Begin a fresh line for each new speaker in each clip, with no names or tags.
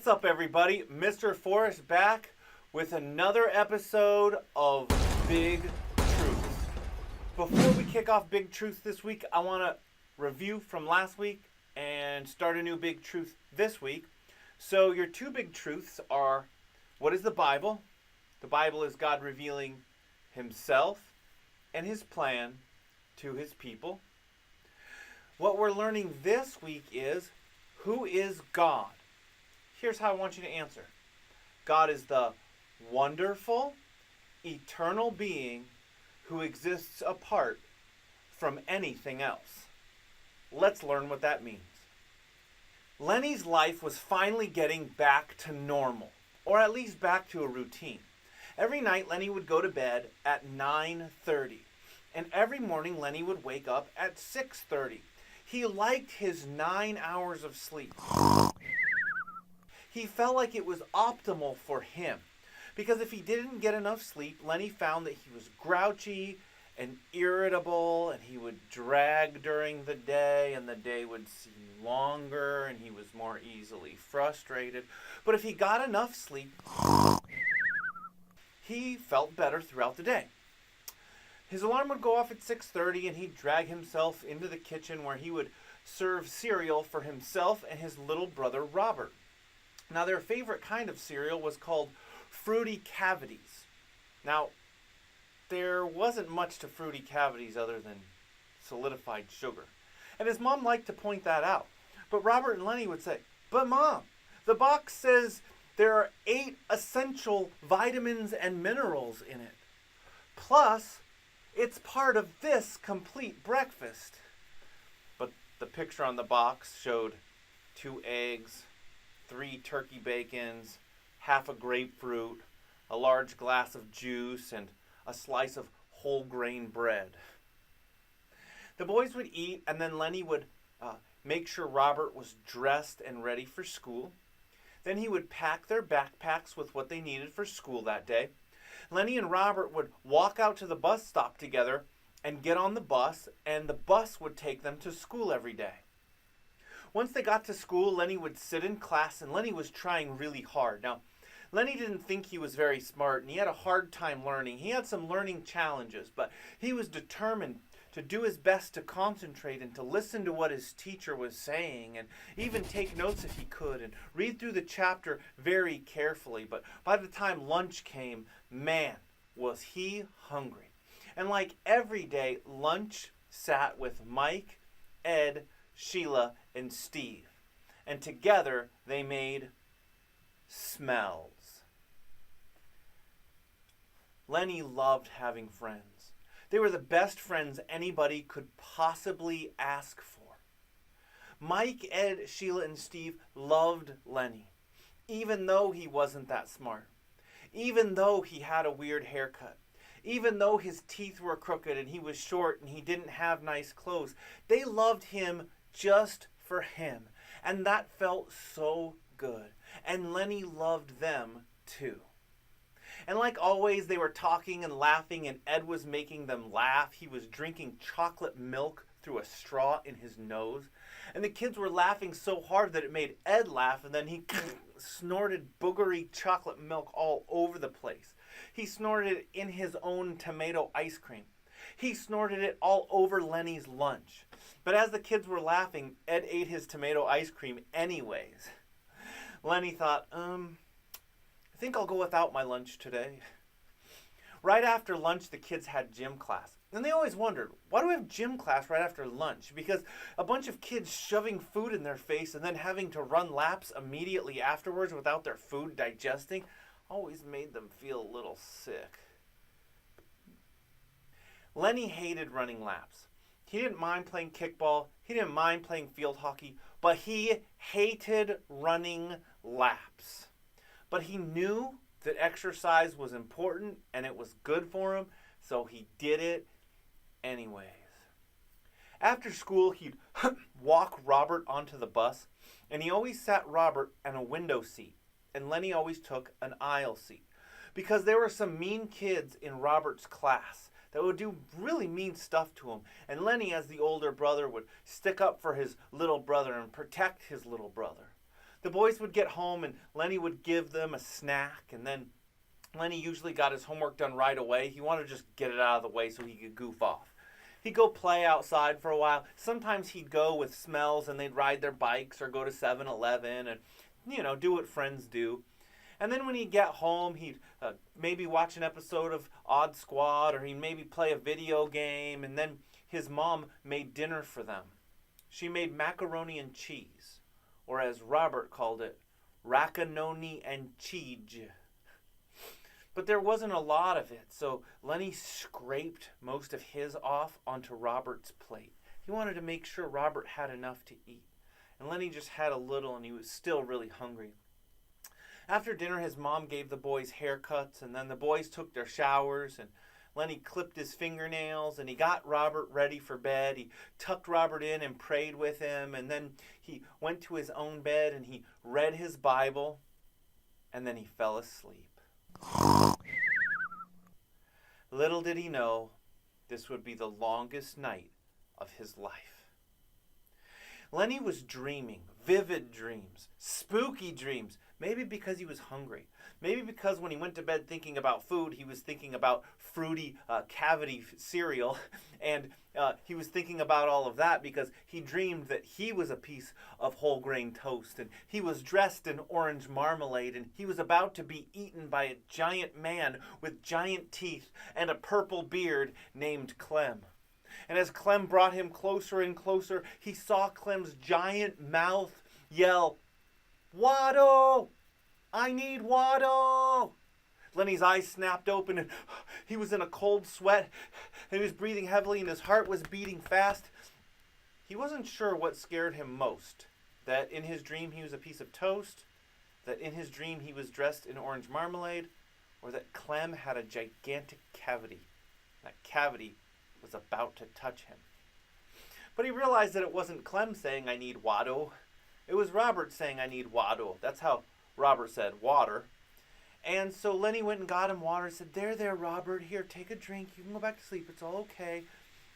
What's up, everybody? Mr. Forrest back with another episode of Big Truths. Before we kick off Big Truths this week, I want to review from last week and start a new Big Truth this week. So your two big truths are, what is the Bible? The Bible is God revealing himself and his plan to his people. What we're learning this week is, who is God? Here's how I want you to answer. God is the wonderful, eternal being who exists apart from anything else. Let's learn what that means. Lenny's life was finally getting back to normal, or at least back to a routine. Every night, Lenny would go to bed at 9:30, and every morning, Lenny would wake up at 6:30. He liked his 9 hours of sleep. He felt like it was optimal for him, because if he didn't get enough sleep, Lenny found that he was grouchy and irritable, and he would drag during the day, and the day would seem longer, and he was more easily frustrated. But if he got enough sleep, he felt better throughout the day. His alarm would go off at 6:30, and he'd drag himself into the kitchen where he would serve cereal for himself and his little brother Robert. Now, their favorite kind of cereal was called Fruity Cavities. Now, there wasn't much to Fruity Cavities other than solidified sugar. And his mom liked to point that out. But Robert and Lenny would say, "But Mom, the box says there are 8 essential vitamins and minerals in it. Plus, it's part of this complete breakfast." But the picture on the box showed 2 eggs, 3 turkey bacons, half a grapefruit, a large glass of juice, and a slice of whole grain bread. The boys would eat, and then Lenny would make sure Robert was dressed and ready for school. Then he would pack their backpacks with what they needed for school that day. Lenny and Robert would walk out to the bus stop together and get on the bus, and the bus would take them to school every day. Once they got to school, Lenny would sit in class, and Lenny was trying really hard. Now, Lenny didn't think he was very smart, and he had a hard time learning. He had some learning challenges, but he was determined to do his best to concentrate and to listen to what his teacher was saying, and even take notes if he could, and read through the chapter very carefully. But by the time lunch came, man, was he hungry. And like every day, lunch sat with Mike, Ed, Sheila, and Steve. And together they made smells. Lenny loved having friends. They were the best friends anybody could possibly ask for. Mike, Ed, Sheila, and Steve loved Lenny, even though he wasn't that smart, even though he had a weird haircut, even though his teeth were crooked and he was short and he didn't have nice clothes. They loved him just for him, and that felt so good. And Lenny loved them too. And like always, they were talking and laughing, and Ed was making them laugh. He was drinking chocolate milk through a straw in his nose. And the kids were laughing so hard that it made Ed laugh, and then he snorted boogery chocolate milk all over the place. He snorted it in his own tomato ice cream. He snorted it all over Lenny's lunch. But as the kids were laughing, Ed ate his tomato ice cream anyways. Lenny thought, I think I'll go without my lunch today. Right after lunch, the kids had gym class. And they always wondered, why do we have gym class right after lunch? Because a bunch of kids shoving food in their face and then having to run laps immediately afterwards without their food digesting always made them feel a little sick. Lenny hated running laps. He didn't mind playing kickball. He didn't mind playing field hockey. But he hated running laps. But he knew that exercise was important and it was good for him, so he did it anyways. After school, he'd walk Robert onto the bus, and he always sat Robert in a window seat, and Lenny always took an aisle seat, because there were some mean kids in Robert's class that would do really mean stuff to him. And Lenny, as the older brother, would stick up for his little brother and protect his little brother. The boys would get home and Lenny would give them a snack, and then Lenny usually got his homework done right away. He wanted to just get it out of the way so he could goof off. He'd go play outside for a while. Sometimes he'd go with Smells and they'd ride their bikes or go to 7-Eleven and, do what friends do. And then when he'd get home, he'd maybe watch an episode of Odd Squad, or he'd maybe play a video game, and then his mom made dinner for them. She made macaroni and cheese, or as Robert called it, racanoni and cheese. But there wasn't a lot of it, so Lenny scraped most of his off onto Robert's plate. He wanted to make sure Robert had enough to eat. And Lenny just had a little, and he was still really hungry. After dinner, his mom gave the boys haircuts, and then the boys took their showers, and Lenny clipped his fingernails, and he got Robert ready for bed. He tucked Robert in and prayed with him, and then he went to his own bed, and he read his Bible, and then he fell asleep. Little did he know, this would be the longest night of his life. Lenny was dreaming, vivid dreams, spooky dreams, maybe because he was hungry. Maybe because when he went to bed thinking about food, he was thinking about fruity cavity cereal, and he was thinking about all of that because he dreamed that he was a piece of whole grain toast, and he was dressed in orange marmalade, and he was about to be eaten by a giant man with giant teeth and a purple beard named Clem. And as Clem brought him closer and closer, he saw Clem's giant mouth yell, "Watto! I need Watto!" Lenny's eyes snapped open, and he was in a cold sweat, and he was breathing heavily, and his heart was beating fast. He wasn't sure what scared him most, that in his dream he was a piece of toast, that in his dream he was dressed in orange marmalade, or that Clem had a gigantic cavity. That cavity was about to touch him. But he realized that it wasn't Clem saying, "I need Watto." It was Robert saying, "I need Watto." That's how Robert said water. And so Lenny went and got him water and said, there, Robert, here, take a drink. You can go back to sleep. It's all okay."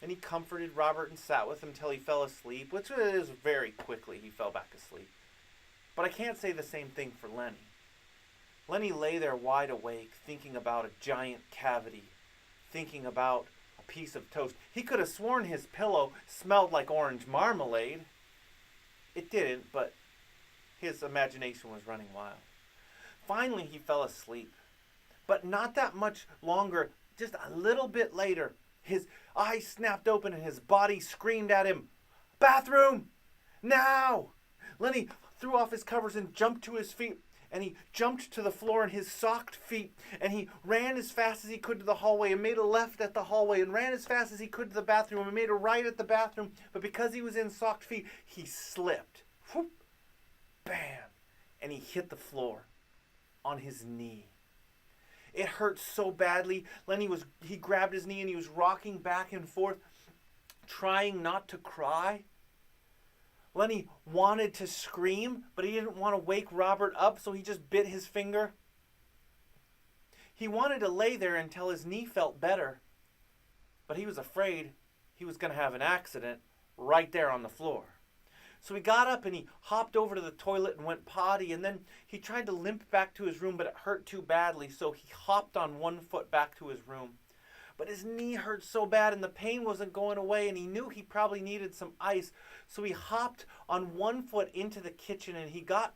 And he comforted Robert and sat with him till he fell asleep, which is very quickly he fell back asleep. But I can't say the same thing for Lenny. Lenny lay there wide awake, thinking about a giant cavity, thinking about a piece of toast. He could have sworn his pillow smelled like orange marmalade. It didn't, but his imagination was running wild. Finally, he fell asleep. But not that much longer, just a little bit later, his eyes snapped open and his body screamed at him, "Bathroom! Now!" Lenny threw off his covers and jumped to his feet. And he jumped to the floor in his socked feet, and he ran as fast as he could to the hallway and made a left at the hallway and ran as fast as he could to the bathroom and made a right at the bathroom. But because he was in socked feet, he slipped. Whoop, bam, and he hit the floor on his knee. It hurt so badly. He grabbed his knee and he was rocking back and forth, trying not to cry. Lenny wanted to scream, but he didn't want to wake Robert up, so he just bit his finger. He wanted to lay there until his knee felt better, but he was afraid he was going to have an accident right there on the floor. So he got up and he hopped over to the toilet and went potty, and then he tried to limp back to his room, but it hurt too badly, so he hopped on one foot back to his room. But his knee hurt so bad and the pain wasn't going away, and he knew he probably needed some ice. So he hopped on one foot into the kitchen and he got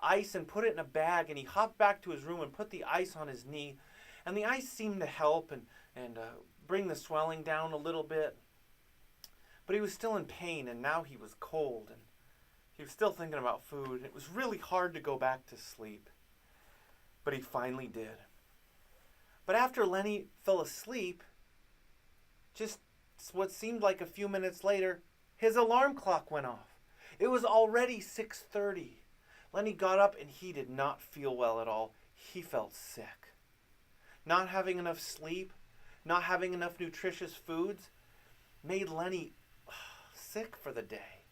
ice and put it in a bag, and he hopped back to his room and put the ice on his knee. And the ice seemed to help and bring the swelling down a little bit. But he was still in pain, and now he was cold, and he was still thinking about food. It was really hard to go back to sleep. But he finally did. But after Lenny fell asleep, just what seemed like a few minutes later, his alarm clock went off. It was already 6:30. Lenny got up and he did not feel well at all. He felt sick. Not having enough sleep, not having enough nutritious foods, made Lenny sick for the day.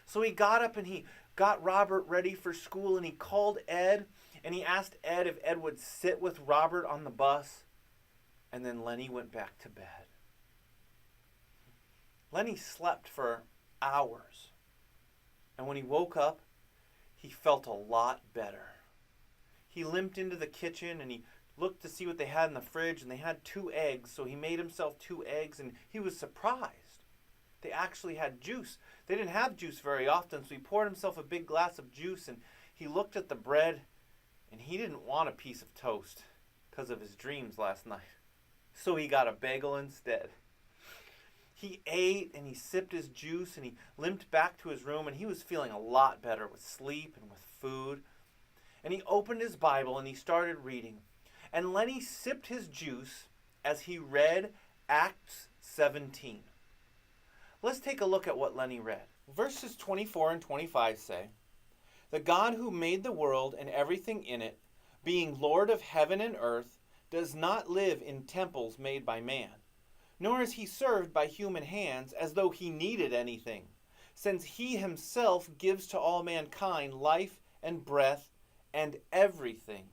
So he got up and he got Robert ready for school, and he called Ed. And he asked Ed if Ed would sit with Robert on the bus. And then Lenny went back to bed. Lenny slept for hours. And when he woke up, he felt a lot better. He limped into the kitchen and he looked to see what they had in the fridge, and they had 2 eggs, so he made himself 2 eggs, and he was surprised. They actually had juice. They didn't have juice very often, so he poured himself a big glass of juice, and he looked at the bread, and he didn't want a piece of toast because of his dreams last night. So he got a bagel instead. He ate and he sipped his juice and he limped back to his room, and he was feeling a lot better with sleep and with food. And he opened his Bible and he started reading. And Lenny sipped his juice as he read Acts 17. Let's take a look at what Lenny read. Verses 24 and 25 say, "The God who made the world and everything in it, being Lord of heaven and earth, does not live in temples made by man, nor is he served by human hands as though he needed anything, since he himself gives to all mankind life and breath and everything."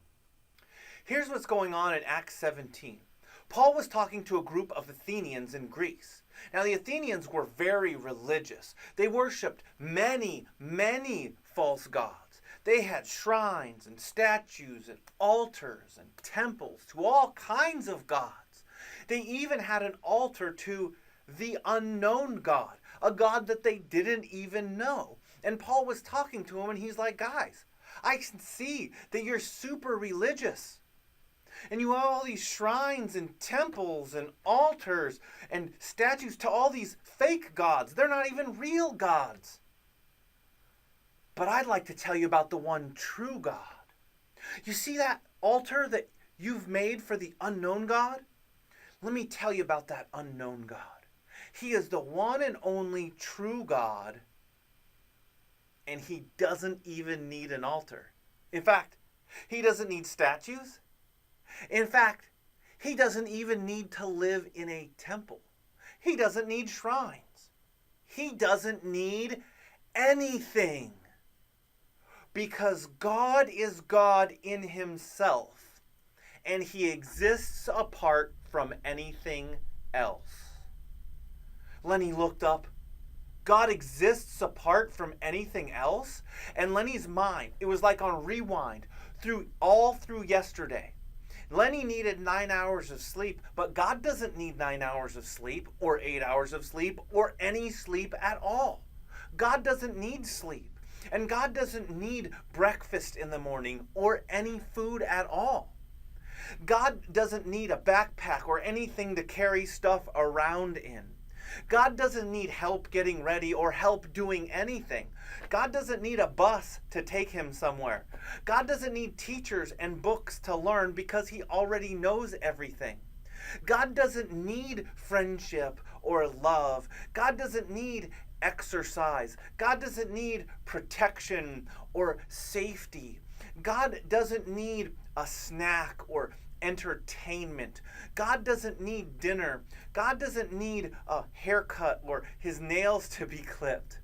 Here's what's going on in Acts 17. Paul was talking to a group of Athenians in Greece. Now, the Athenians were very religious. They worshipped many, many false gods. They had shrines and statues and altars and temples to all kinds of gods. They even had an altar to the unknown God, a God that they didn't even know. And Paul was talking to them, and he's like, guys, I can see that you're super religious. And you have all these shrines and temples and altars and statues to all these fake gods. They're not even real gods. But I'd like to tell you about the one true God. You see that altar that you've made for the unknown God? Let me tell you about that unknown God. He is the one and only true God, and he doesn't even need an altar. In fact, he doesn't need statues. In fact, he doesn't even need to live in a temple. He doesn't need shrines. He doesn't need anything. Because God is God in himself, and he exists apart from anything else. Lenny looked up. God exists apart from anything else? And Lenny's mind, it was like on rewind all through yesterday. Lenny needed 9 hours of sleep, but God doesn't need 9 hours of sleep or 8 hours of sleep or any sleep at all. God doesn't need sleep, and God doesn't need breakfast in the morning or any food at all. God doesn't need a backpack or anything to carry stuff around in. God doesn't need help getting ready or help doing anything. God doesn't need a bus to take him somewhere. God doesn't need teachers and books to learn because he already knows everything. God doesn't need friendship or love. God doesn't need exercise. God doesn't need protection or safety. God doesn't need a snack or entertainment. God doesn't need dinner. God doesn't need a haircut or his nails to be clipped.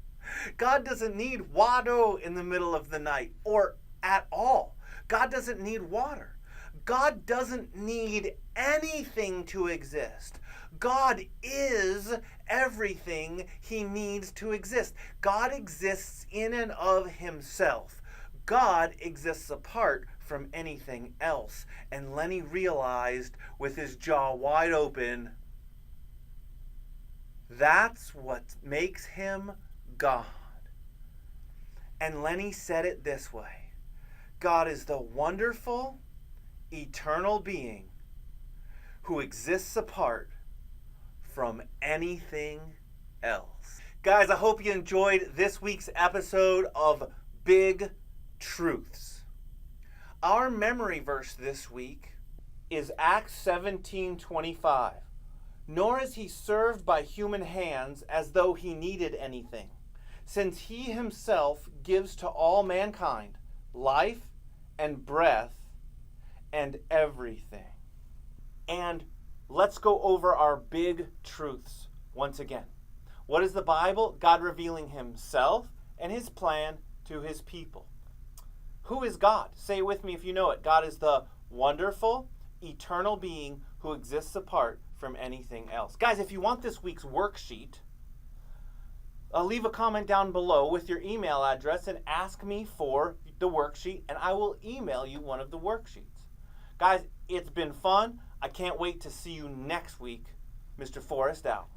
God doesn't need Watto in the middle of the night or at all. God doesn't need water. God doesn't need anything to exist. God is everything he needs to exist. God exists in and of himself. God exists apart from anything else. And Lenny realized with his jaw wide open, that's what makes him God. And Lenny said it this way: God is the wonderful, eternal being who exists apart from anything else. Guys, I hope you enjoyed this week's episode of Big Truths. Our memory verse this week is Acts 17:25. Nor is he served by human hands as though he needed anything, since he himself gives to all mankind life and breath and everything. And let's go over our big truths once again. What is the Bible? God revealing himself and his plan to his people. Who is God? Say it with me if you know it. God is the wonderful, eternal being who exists apart from anything else. Guys, if you want this week's worksheet, leave a comment down below with your email address and ask me for the worksheet, and I will email you one of the worksheets. Guys, it's been fun. I can't wait to see you next week. Mr. Forrest out.